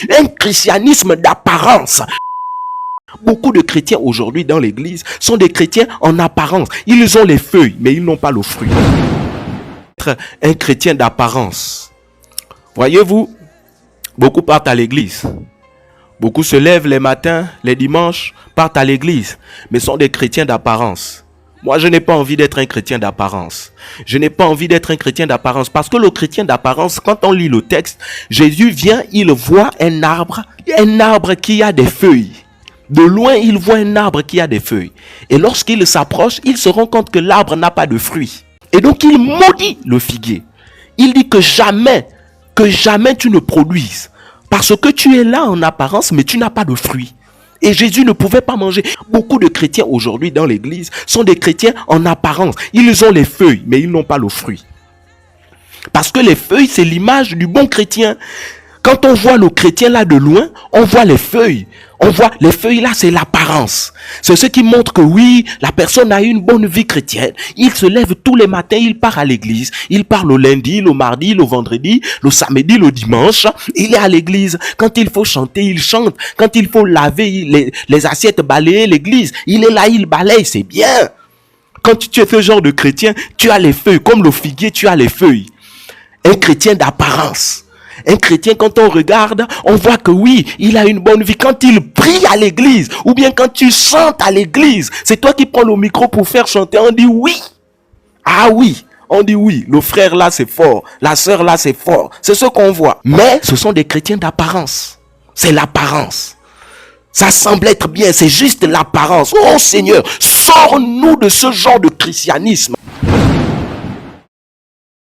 Un christianisme d'apparence. Beaucoup de chrétiens aujourd'hui dans l'église sont des chrétiens en apparence. Ils ont les feuilles, mais ils n'ont pas le fruit. Être un chrétien d'apparence. Voyez-vous, beaucoup partent à l'église. Beaucoup se lèvent les matins, les dimanches, partent à l'église, mais sont des chrétiens d'apparence. Moi, je n'ai pas envie d'être un chrétien d'apparence. Je n'ai pas envie d'être un chrétien d'apparence parce que le chrétien d'apparence, quand on lit le texte, Jésus vient, il voit un arbre qui a des feuilles. De loin, il voit un arbre qui a des feuilles. Et lorsqu'il s'approche, il se rend compte que l'arbre n'a pas de fruits. Et donc, il maudit le figuier. Il dit que jamais tu ne produises. Parce que tu es là en apparence, mais tu n'as pas de fruits. Et Jésus ne pouvait pas manger. Beaucoup de chrétiens aujourd'hui dans l'église sont des chrétiens en apparence. Ils ont les feuilles, mais ils n'ont pas le fruit. Parce que les feuilles, c'est l'image du bon chrétien. Quand on voit le chrétien là de loin, on voit les feuilles. On voit les feuilles là, c'est l'apparence. C'est ce qui montre que oui, la personne a une bonne vie chrétienne. Il se lève tous les matins, il part à l'église. Il part le lundi, le mardi, le vendredi, le samedi, le dimanche. Il est à l'église. Quand il faut chanter, il chante. Quand il faut laver les assiettes, balayer l'église, il est là, il balaye, c'est bien. Quand tu es ce genre de chrétien, tu as les feuilles. Comme le figuier, tu as les feuilles. Un chrétien d'apparence. Un chrétien, quand on regarde, on voit que oui, il a une bonne vie. Quand il prie à l'église, ou bien quand tu chantes à l'église, c'est toi qui prends le micro pour faire chanter, on dit oui. Ah oui, on dit oui. Le frère là, c'est fort. La sœur là, c'est fort. C'est ce qu'on voit. Mais ce sont des chrétiens d'apparence. C'est l'apparence. Ça semble être bien, c'est juste l'apparence. Oh Seigneur, sors-nous de ce genre de christianisme.